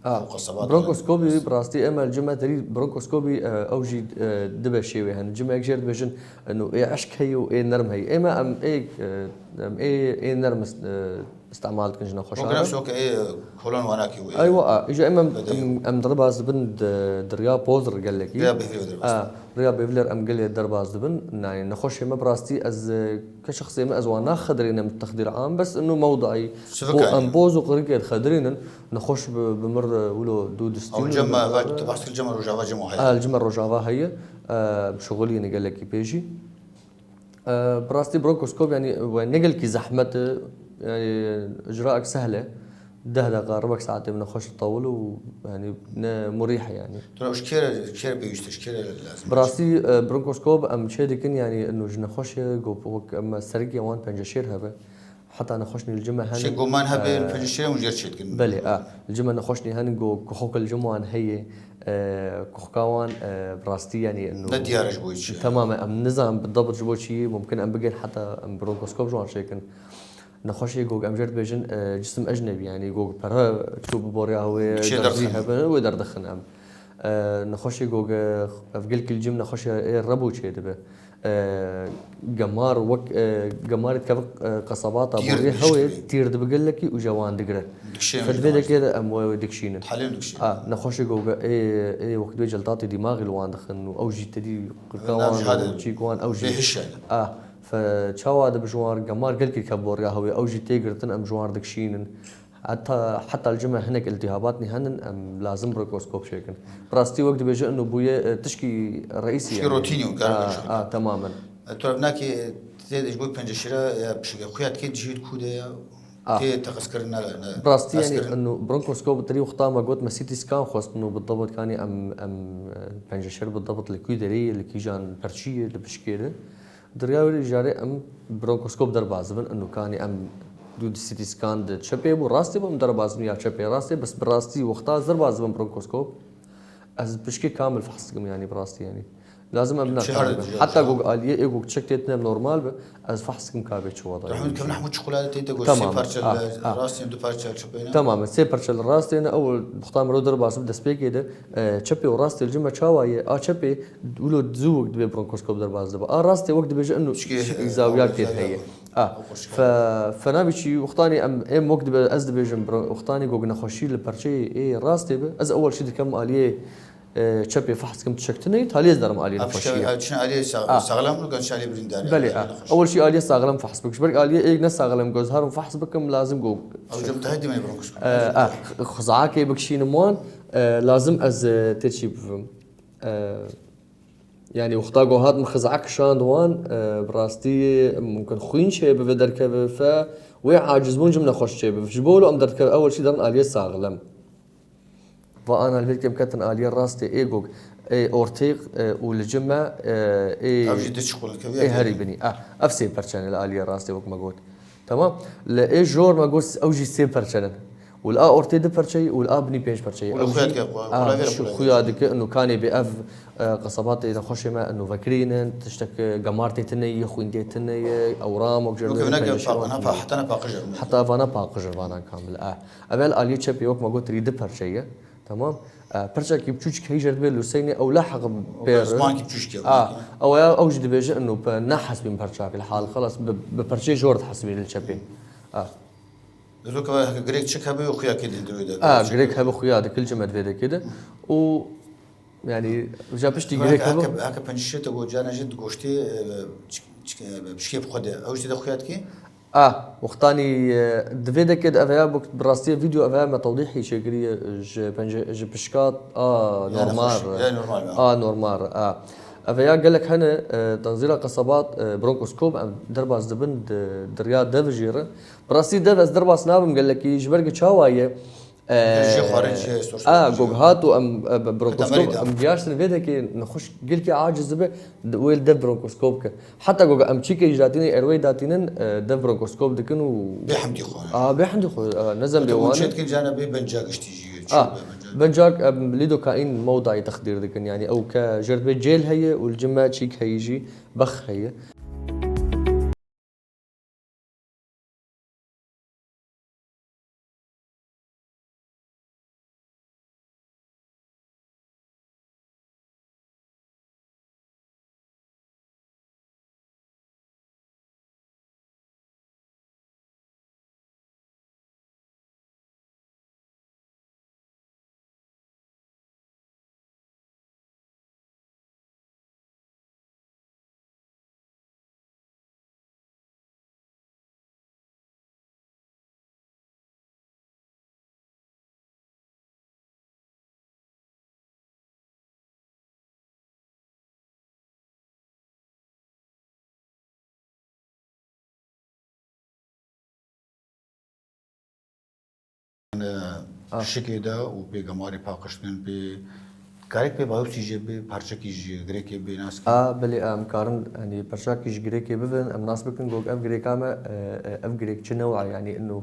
قصبات برونكوسكوبي براستي اما الجمعه تري برونكوسكوبي اوجي دبا شيوي هن الجمعه جير بيجن انه ايه عشك هي وايه نرم هي اما ام ايه ايه نرم استعمالت كنجنا خوش ممكن نفسه ايه هولان وناكي وإيه ايوه اجا اما ام درباز بن دريا بوزر قال لك ريا بيفلر ام قال لي درباز بن يعني نخش ما براستي از كشخصيه ما ازوانا خدرين من التخدير عام بس انه موضعي ام بوز وقريك خدرين نخش بمر ولو دودستين او الجمع تبحث الجمع رجافا جمع هي الجمع رجافا هي بشغلين قال لك بيجي براستي برونكوسكوب يعني نقل كي زحمه يعني اجراءك سهله 10 دقائق ربع ساعات من نخش طول ويعني مريحه يعني. ترى وش كير بيجتش كير لازم. براستي برونكوسكوب ام شادكن يعني انه نخش وك اما سرقي وان بنجشير هبه حتى نخشني الجمعه هن شي قومان هبه البنجشير وجير شيتكن. بلي الجمعه نخشني هن جو كخوك الجمعه هي كخكاوان براستي يعني انه نديار جبويش تماما ام نظام بالضبط جبوشي ممكن ام بقين حتى ام برونكوسكوب جوان شيكن نخشي جوج أمجرد بيجن جسم أجنبي يعني جوج برا تشوف بوريا هو درزيها ودر دخن أم نخشي جوج في قلك الجيم نخشي الربو شيء دبه جمار وك جمار كف قصبات بوريا هو تير دبقول لك وجوان دقرة فدبده كده أم دكشين حلين دكشين نخشي جوج إيه وقت بيجلطاتي دماغي لوان دخن أوجي تدي كوان شيء كوان أوجي فشاوا هذا بجوار جمار قال كي كبور يا هوي أوجي تيجرتن أم جوار دكشينن حتى الجمع هناك التهاباتني هنن أم لازم برونكوسكوب شيكن براستي وقت بيجي إنه بويا تشكي رئيسي يعني روتيني وكذا تماما ترى بناكي تزيد جبوي بنجشيرة يا بشكل خويات كي تجيد كودا تي تقسكرنا براستي يعني إنه برونكوسكوب تري وقتها ما قلت ما سيتي سكان خاص إنه بالضبط كاني أم بنجشير بالضبط الكودري اللي كيجان برشية اللي بشكله درياوي جاري ام برونكوسكوب دربازبن انه كان ام دود سيتي سكان تشبي وراستي بم دربازبن يا تشبي راسي بس براستي وقتها دربازبن برونكوسكوب از بشكي كامل فحصكم يعني براستي يعني لازم ابنا حتى جو قال يجو تشكتنا نورمال از فحصكم كابي شو وضع رح كم نحمد شوكولاته تيتا سي بارشل راسي دو بارشل تشبينا تمام سي بارشل راسي انا اول بختار مرو درباز بدا سبيك كده تشبي وراسي الجمعه تشاواي تشبي ولو تزوق دبي برونكوسكوب درباز دبا راسي وقت بيجي انه زاويات كده هي فانا بشي وقتاني ام وقت از بيجن وقتاني جو نخشي البارشي اي راسي از اول شيء كم اليه تشبي فحص كم تشكتني تالي زدرم آلية نخشية. شنو آلية ساغلام ولا شنو آلية برينداري؟ بلي أول شيء آلية ساغلام فحص بك شبرك آلية إيه ناس ساغلام جوزهار وفحص بكم لازم جو. أو جبت هدي ما يبرونكوسكوب. خزعاكي بكشين موان لازم از ترشيب يعني وقتا جو هاد مخزعك شان دوان براستي ممكن خوين شيء بفدركه ف وعاجزون جملة خوش شيء بفجبولو أم دركه أول شيء درن آلية ساغلام. فأنا الفيديو كم آلية راستي إيه جوج إيه أورتيق والجمع إيه إيه هريبني أفسي برشان الآلية راستي وك ما قلت تمام لا إيه جور ما قلت أوجي سي برشان والآ أورتي ده برشي والآ بني بينش برشي خوياتك إنه كان بأف قصبات إذا خش ما إنه فاكرين تشتك جمارتي تني خويندي تني أورام وجرد حتى أنا باقجر حتى أنا باقجر وانا كامل أبل آلية شبي وك ما قلت ريد برشية تمام برشا كي بتشوش كي جرد بالوسيني او لاحق بير زمان كي بتشوش او اوجد بيجي انه نحس بين برشاك الحال خلاص ببرشي جورد حسبي للشبين لوك غريك تشك هبي وخيا كده غريك هبي خويا هذا كل جمد فيدا كده و يعني جابشتي غريك هكا بنشيت جو جانا جد غوشتي بشكي بخده اوجد خوياتكي وقتاني دفيدا كده أفيا بوقت براستي فيديو أفيا ما توضيحي شكري ج بشكات نورمال نورمال أفيا قال لك هنا تنزيل قصبات برونكوسكوب درباس دبن دريا دفجيرة براستي دفاس درباس نابم قال لك يجبرك شاوايه جوج هاتو ام برونكوسكوب ام جاشن فيدا كي نخش قلت عاجز به ويل دف برونكوسكوب حتى جوج ام تشيكي جاتيني اروي داتينن دف برونكوسكوب دكنو بيحمدي خو بيحمدي خو نزل بيوان شت كي جانا بنجاك اشتيجي بنجاك ليدو كائن موضعي تخدير دكن يعني او كجرد جيل هي والجماعه تشيك هيجي بخ هي شکی دا و به گماری پاکشتن به کاریک به باوسی جبه پارچه کیج گریکی به ناس بله امکارن يعني برشاكيش جريكي ببن ام ناس بكن جوج اف جريك اما اف جريك شو نوع يعني انه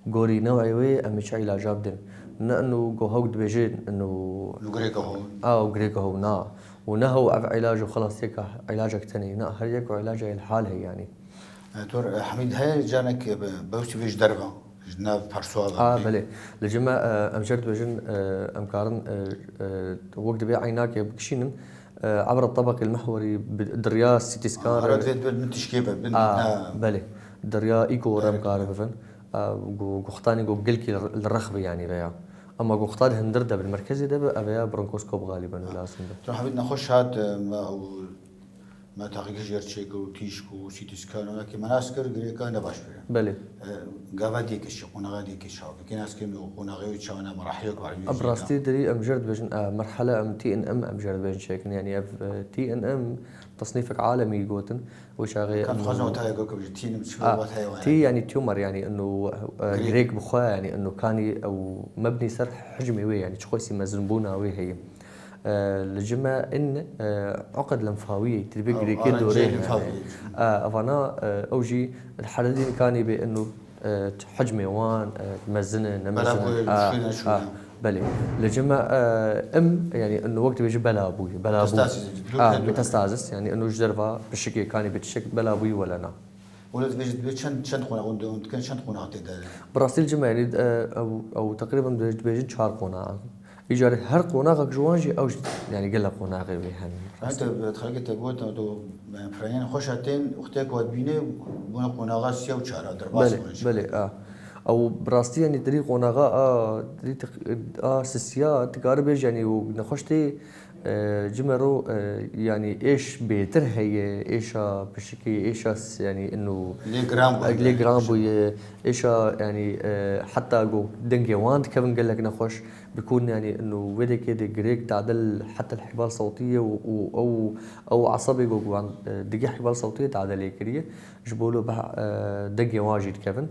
جوري نوعي وي ام مش علاج بدن انه جو هوك دبيجين انه گریک هو جريك هو نا ونهو علاجه خلاص هيك علاجك تاني نا هيك وعلاجه الحال هي يعني تور حمید های جانک باوسی ویش دربا جناب پرسوا بله لجمع امجرد بجن امكارن وقت بيع عيناك بكشينن عبر الطبق المحوري بالدريا سيتي سكان رد فيد من تشكيبه بله دريا ايكو رم كارفن قختاني جو قلكي الرخبه يعني بيع اما قختان هندرده بالمركزي ده ابيا برونكوسكوب غالبا ولا اسمه تور حمید نخوش هات ما تحقیق جرچه و تیشک و سیتیسکان و که مناس کر گریکا نباش بره. بله. قاعدة كش قناعة كش هاو كنا أسكن قناعة شوانا مراحل كبار. أبرزتي دري أمجرد بجن مرحلة تي إن إم أمجرد بجن شكل يعني تي إن إم تصنيفك عالمي جوتن وشاغي. كان خزنة وتاعي قولك بجن تي إن مش تي يعني تيومر يعني إنه جريك بخوا يعني إنه كاني أو مبني سر حجمي ويه يعني شخصي مزنبونا ويه هي. لجمع إن عقد لمفاوية تربي جريكي دورين أفانا أوجي الحالة دي كاني بإنه حجمي وان مزنة نمزنة بلي لجمع يعني إنه وقت بيجي بلا أبوي بتستازس يعني إنه جدربا بالشكل كاني بتشك بلا أبوي ولا أنا ولد بيجي شن قناة وند كان شن قناة تدا براسيل جمع يعني أو تقريبا بيجي شهر قناة يجري هر قناة جوانجي أو يعني قلة قناة غير بيهن. أنت بتخلق تقول تو فريان خوشاتين أختك وادبينه بنا قناة سيا وشارع درباس. بلي أو براستي يعني دري قناة دري سيا تقاربش يعني ونخشتي جمرو يعني إيش بيتر هي إيش بشكل إيش يعني إنه لي جرام بوي إيش يعني حتى جو دنجي واند كيفن قال لك نخش بيكون يعني إنه وده كده جريك تعدل حتى الحبال الصوتية أو عصبي جو عن دقي حبال صوتية تعدل يكريه جبولو دنجي واجد كيفن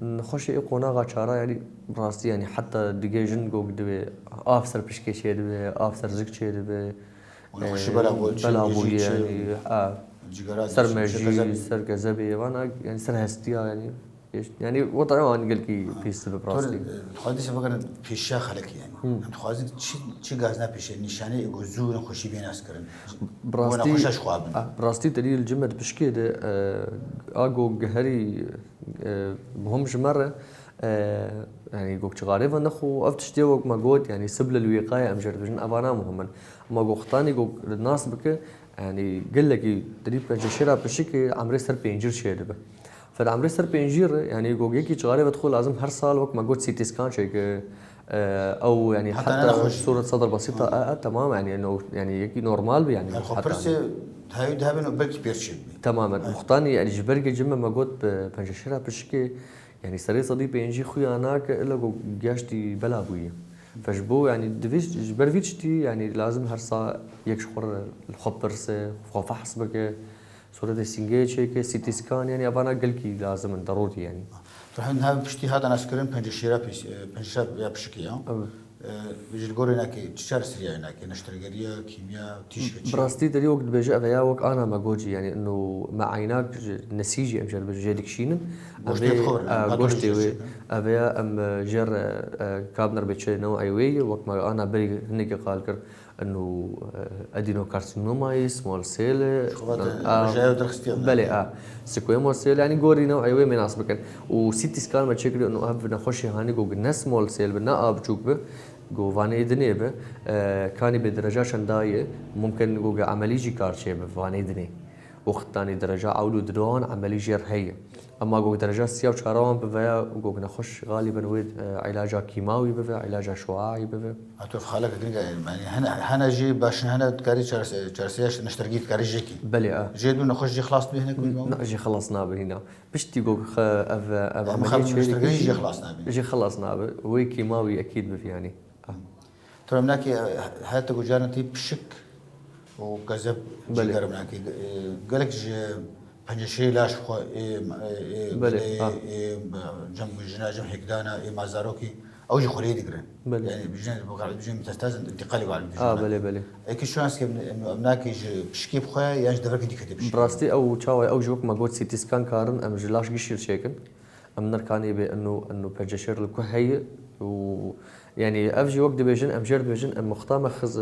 نخش قناة شارع يعني براستي يعني حتى دقيجن جو دبي أفسر بشكل شيء دبي أفسر زك شيء دبي ونخش بلا بوي يعني سر مجي سر كذبي وأنا يعني سر هستيا يعني وضعه أنا قال كي في السبب براستي. خالدي سبقنا في الشاخ عليك يعني. أنت خالدي شيء جازنا في النشانة يجوزون نخش بين أسكرن. براستي تدي الجمة بشكل ده أجو جهري مهمش مرة يعني جو شغالي فنخو أفتشتي وق مجود يعني سبل الوقاية أمجرد بجن أبانا مهما ما جو خطاني جو الناس بك يعني قل لك تدريب كجشرة بشكل عمري سر بينجر شيء ده فالعمري سر بينجر يعني جو جيكي شغالي بدخل لازم هر سال وقت مجود سيتي سكان شيء أو يعني حتى صورة صدر بسيطة تمام يعني إنه يعني يكي نورمال يعني حتى هاي ده بينه بلكي بيرشيب تماما مختاني يعني جبرك جمع مجود بنجشرة بشكل يعني سري صديق بينجي خويا أناك إلا جو جاشتي بلا بويه فجبو يعني دفيش جبرفيتشتي يعني لازم هرسا يكشخر الخبرسة وفحص بك صورة السنجيج هيك سيتي سكان يعني أبانا قلكي لازم ضروري يعني. طبعاً هذا بشتي هذا أنا أذكرين بنجشيرة يا بشكل بيجي الجوري ناكي تشار سريع ناكي نشتري كيمياء تيشك. براستي دري وقت بيجي أبيا وقت أنا ما جوجي يعني إنه مع عيناك نسيجي أمجر بيجي ديكشينن. غوشتي أبيا أم جر كابنر بيجي نوع أيوي وقت ما أنا بري هنيك قال كر إنه أدينو كارسينوما سمول سيل. بلي سكويموس سيل يعني جوري نوع أيوي مناسبة وسيتي سكان ما تشكله إنه أب نخش هاني جو الناس سمول سيل بنا أب تشوف به جو فاني دنيبه كاني بدرجة شنداية ممكن جو عملي جي كارشة بفاني دني وقت تاني درجة عولو درون عملي جير هي أما جو درجة سياو شاروان بفيا جو نخش غالبا ويد علاجها كيماوي بفيا علاجها شعاعي بفيا. أتوقع خالك يعني هنا جي باش هنا تكاري شرسياش نشترجيت كاري جيكي. بلي جي دون نخش جي خلاص به هنا لا جي خلصنا به هنا بشتي جو أب عملية جي خلاصنا به. جي خلصنا به وي كيماوي أكيد بفيا يعني. ترى مناكي هات جوجانا تي بشك وكذب جيكار مناكي قالك پنجشیر لاش خو بله. جنب جنا جنب هكدانا مازاروكي او جي خليه دقرن بله. يعني بجن بقى بجن متستاز انتقالي قاعد بله بله اكيد شو اسك انه ابناك بشكي بخويا يعني دبرك دي كتب براستي او تشاوي او جوك ما قلت سيتي سكان كارن ام جلاش قشير شيكن ام نركاني بانه بنجشير لكو هي و يعني افجي وقت ديفيجن ام جير ديفيجن ام مختار خز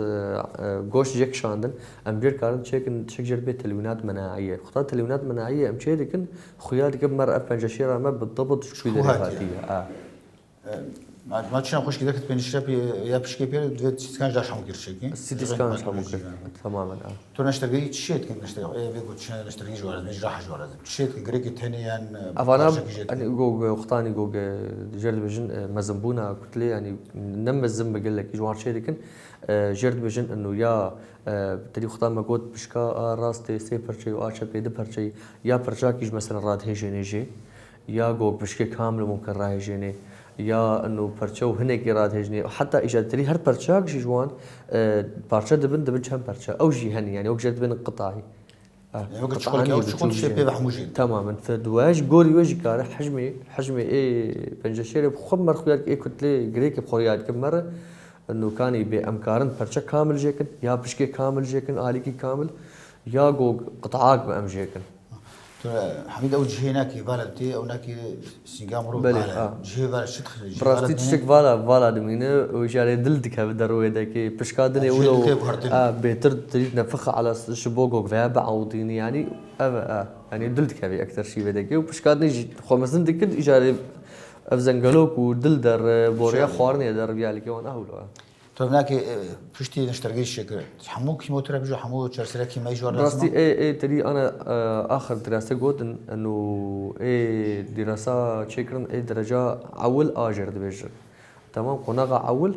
جوش جيك شاندن ام جير كارن تشيكن تشيك جير بيت تلوينات مناعيه اختار تلوينات مناعيه ام شيدكن خويا ديك مره بنجشير ما بالضبط شو دريفاتيه ما تشان خوش كذا كتبين الشاب يا بشكي بير دوت سكان جاش حمو كيرشيكي السيتي سكان مش ممكن تماما تو نشتغي تشيت كن نشتغي اي بيقول تشان نشتغي جوار مش راح جوار تشيت كن غريك تاني يعني افانا يعني جو اختاني جو جير ديفيجن مزنبونا قلت لي يعني نم الزم بقول لك جوار شيركن جير ديفيجن انه يا تدي اختار ما قلت بشكا راستي سي برشي واشا بيد برشي يا برشاكيج مثلا راد هيجي يا جو بشكي كامل ممكن راهي جيني يا انه برشو هنيك راد هجني حتى اجى تري هر برشاك شي جوان برشا دبن كم برشا او جي هني يعني وجد بين القطاعي يعني وقت شغل او شغل شي بي بحموجي تماما فدواج جوري وجي كار حجمي اي بنجشير بخمر خوياك اي كتلي غريك بخوريات كم مره انه كان يبي امكارن برشا كامل جيكن يا بشكي كامل جيكن اليكي كامل يا جو قطعاك بام جيكن حميد او جهه هناك فالنتي او هناك سنغامورو بله جهه فال شتخ براستي تشك فالا دمينه ويجاري دلدك بدرو يدك بشكادني ولو بيتر تريد نفخ على شبوغو فيها عوديني يعني يعني دلدك هذه اكثر شيء بدك وبشكادني خمسن دك اجاري افزنجلوك ودلدر بوريا خوارني در بيالك وانا اولو تو هناك فشتي نشتري الشكل حمو كيموثيرابي جو حمو تشرسلا كيما يجوا براستي اي تري انا اخر دراسه قلت انه اي دراسه تشيكرن اي درجه اول اجر دبيج تمام قناغه اول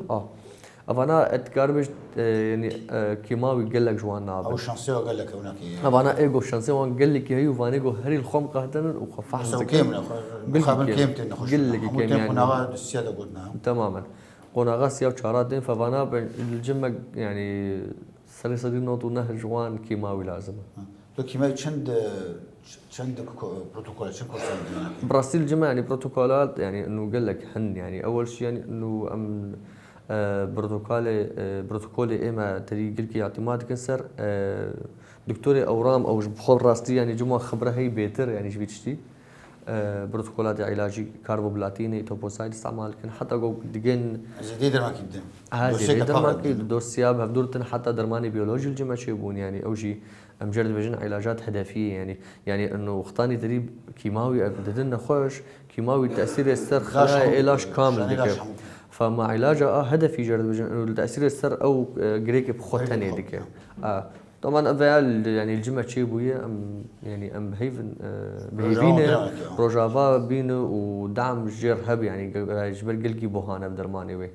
افانا اتكاربش يعني كيماوي قال لك جوان ناب او شانسيو قال لك هناك افانا ايجو شانسيو قال لك هي وفانيجو هري الخوم قهتن وخفح كيمنا مقابل كيمتين نخش قال لك كيم يعني قناغه السياده قلنا تماما قناغه سيا وشارات فافانا الجمع يعني سلسله نوت ونهر جوان كيماوي لازم تو كيماوي چند بروتوكول چند كورس برازيل جمع يعني بروتوكولات يعني انه قال لك حن يعني اول شيء يعني انه ام بروتوكولي اما تري قلكي اعتماد كسر دكتوري اورام او بخور راستي يعني جمع خبره هي بيتر يعني ايش بتشتي بروتوكولات علاجي كاربوبلاتيني توبوسايد استعمال كان حتى جو دقين زيد ما كيدم هذه ما كيد دوس سياب هبدورتن حتى درماني بيولوجي الجمع شيبون يعني او شيء مجرد بجن علاجات هدفيه يعني انه اختاني تريب كيماوي ابدتنا خوش كيماوي تاثير السر خلايا علاج كامل ديك فما علاجه هدفي جرد بجن انه التاثير السر او جريك بخوتني ديك طبعا افعال يعني الجمع شيبويه ام يعني ام هيفن بهيفينا روجافا بينو ودعم جير هب يعني جبل قلقي بوهانا بدرماني وي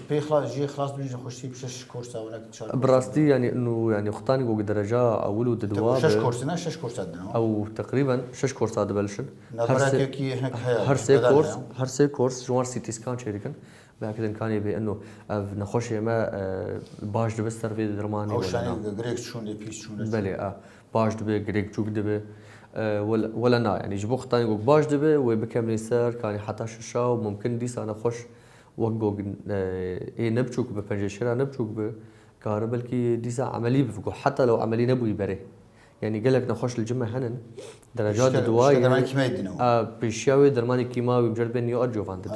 بي خلاص جي خلاص بيجي نخش بشش كورس او هناك براستي يعني انه يعني اختاني جو درجه اول تدواب شش كورسنا شش كورسات او تقريبا شش كورسات بلشن هر سي كورس جوار سي تي سكان شيركن باكد كان يبي انه نخش ما باش دبستر في درماني او شان جريك شون بيس شون بلي باش دبي جريك جوك دبي ولا نا يعني جبو اختاني جو باش دبي وبكمل سر كان حتى ششا وممكن ديس انا خش وقو اي نبچوك بپنجشيرا نبچوك بكار بلكي ديسا عملي بفكو حتى لو عملي نبوي بره يعني قال لك نخش الجمع هنن درجات الدواء يعني بيشاوي درماني كيماوي مجرد بين يو ارجو فانت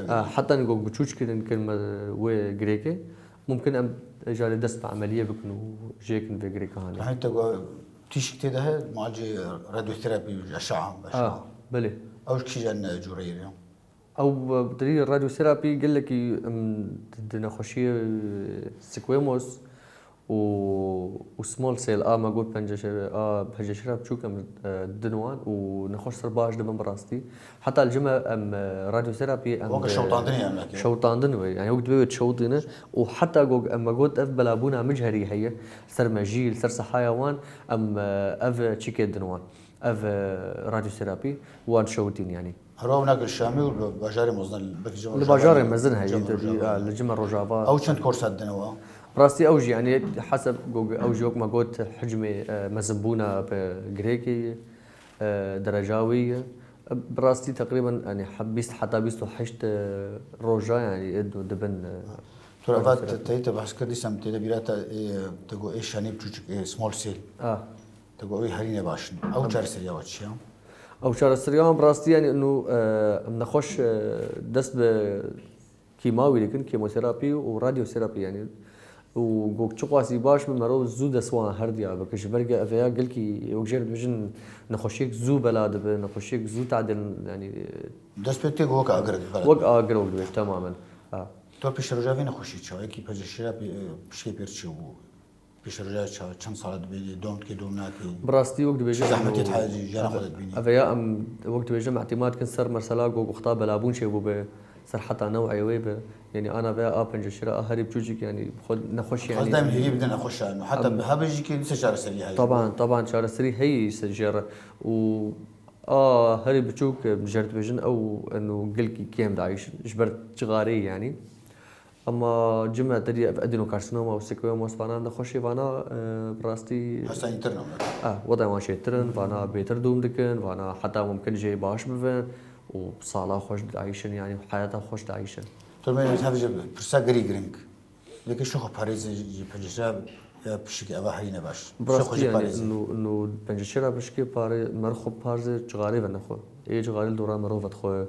حتى نقول بتشوش كده كلمه و غريكي ممكن ام اجاري دست عمليه بكنو جيكن في غريكا هاني يعني انت تيش كده معالجه راديو ثيرابي اشعه بلي او شي جان جورير او بدليل الراديو ثيرابي قال لك بدنا نخشي سيكويموس وسمول سيل ما قلت بنجشير بشوكم دنوان ونخش سرباج دم براستي حتى الجمع ام راديو ثيرابي ام وقت شوطان دنوي يعني وقت بيت شوطينه وحتى اما قلت اف بلابونا مجهري هي سر مجيل سر حيوان ام اف تشيكي دنوان اف راديو ثيرابي وان شوتين يعني هرو ناقل الشامي والباجاري مزن الباجاري مزن هي الجمع روجافا او شنت كورسات دنوا براستي اوجي يعني حسب اوجي ما قلت حجمي مزبونه بجريكي درجاوي براستي تقريبا يعني حبيست حتى بيستو حشت روجا يعني ادو دبن ترافات تيتا بحث كردي سمتي لبيراتا تقول ايش يعني بتوجك سمول سيل تقول ايه هرينه باشن او شهر سريع واتشيا او شهر السريان براستي يعني انه منخش دست بكيماوي لكن كيموثيرابي وراديو ثيرابي يعني وقوك تشقاسي باش من مرو زود سوان هرديا بكش برجع فيها قلكي وجير بجن نخشيك زو بلاد نخشيك زو تعدل يعني دست بتيك وك اقرب وق اقرب تماما تو پیش رجاوی نخوشید چه اکی پزشکی پیشکی پیرچی و پیش رجاوی چند سال دبی دوم که دوم ناکی براستي وقت بيجي زحمة حاجة جانا خدت بيني أفيا أم وقت بيجي اعتماد كن سر مرسلا جو خطاب بلابون شيء بو سر حتى نوعي ويبه يعني أنا بيا أبنج الشراء هري بجوجك يعني خد نخش يعني خلاص دائما هي بدنا نخش عنه حتى بهبجي كي لسه شهر سريع طبعا شهر سري هي سجارة و هري بتشوك بجرت بيجن أو إنه قلكي كيم دايش جبرت شغاري يعني اما جمع تدي ادينو كارسينوما وسيكويوم وسبانا نخشي فانا براستي هسه يترنم وضع ماشي ترن فانا بيتر دوم دكن فانا حتى ممكن جاي باش بفن وبصالة خوش عايشن يعني حياتها خوش عايشن ترى ما هذا برسا غري غرينك لكن شو خو باريس جي بجشاب يا بشكي ابا هينا باش براستي يعني انه بنجشرا بشكي بار مرخو بارز جغاري بنخو اي جغاري دورا مرو فتخو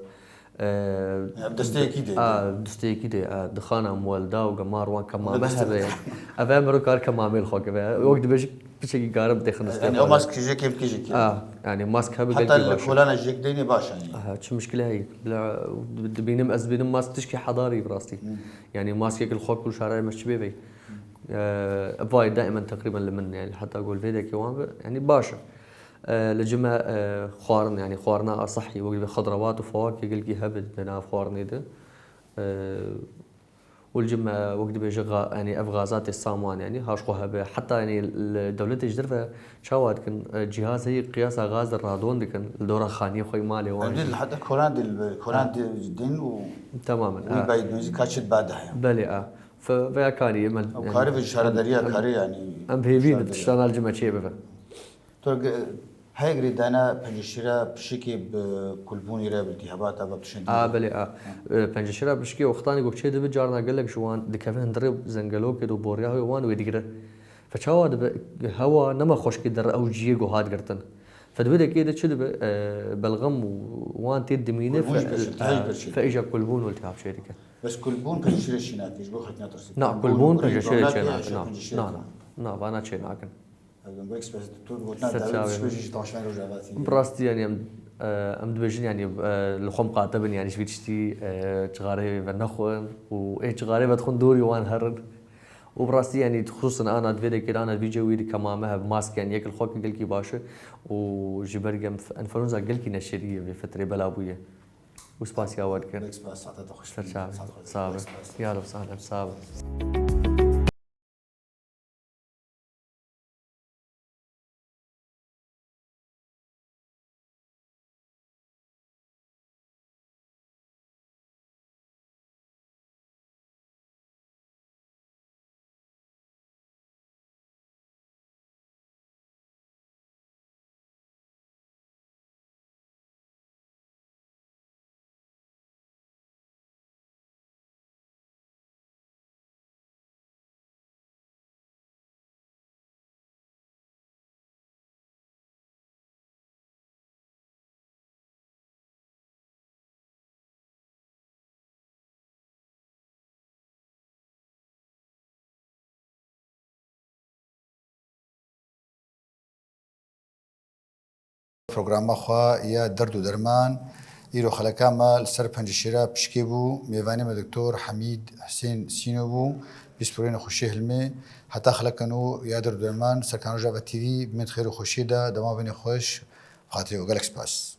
دستي كده دستي كده دخانة مولدا وقمار وان كمان مهبة أفهم مركار كمان ميل خوك وقت بشكل قارب دخن يعني أو ماسك جيك كيف كيجي يعني ماسك هبة حتى الكولانا جيك ديني باش يعني شو مشكلة هي بينم بينم ماسك تشكي حضاري براستي يعني ماسك ياكل خوك كل شهر مش بيبي فايد دائما تقريبا لمن يعني حتى أقول فيديو كيوان يعني باشا لجمع خوارن يعني خوارنا صحي وقت خضروات وفواكه قلقي هبد بنا خوارني ده والجمع وقت بيجي يعني افغازات السامان يعني هاشقوها حتى يعني الدولة تجدر شاوات كان جهاز هي قياس غاز الرادون كان الدورة خانية خوي مالي وين حتى كولان دين و تماما وبايد ميزي كاتشت بعدها بلي فيا كاري يمن او كاري في الشارع دريا كاري يعني ام بيبين تشتغل الجمع شيء بفا هاي قريد أنا بنجشرا بشكي بكلبوني راب التهابات أبى بتشندي بلي بنجشرا بشكي وقتاني قلت شيء دبي جارنا قال لك شوان دكافين درب زنجلو كده بوريا هو وان ويدقره فشاوا دب هوا نما خوش كده أو جيجو هاد قرتن فدبي كده شو دب بلغم وان تيد مينه فإجا كلبون والتهاب شيء كده بس كلبون بنجشرا شيناك إيش بخت ناترسي نعم كلبون بنجشرا شيناك نعم أنا شيناك براستي يعني ام دبجن يعني الخم قاتبن يعني شويتشتي تغاري بنخون واي تغاري بدخون دوري وان هرد وبراستي يعني خصوصا انا فيديو كده انا فيديو ويدي كمامها بماسك يعني ياكل خوك قلكي باشه وجبرجم انفلونزا قلكي نشريه بفتره بلابويه وسباسيا وركر اكسباس عطاته خوش صعبه يلا وسهلا صعبه پروگرام خوا یا درد و درمان ایرو خلکا ما سر پنجشیرا پشکی بو میوانی ما دکتور حمید حسین سینو بو بیسپورین خوشی هلمه حتی خلکنو یا درد و درمان سرکانو جاوا تیوی بمید خیر و خوشی دا دما بین خوش خاطری و گلکس پاس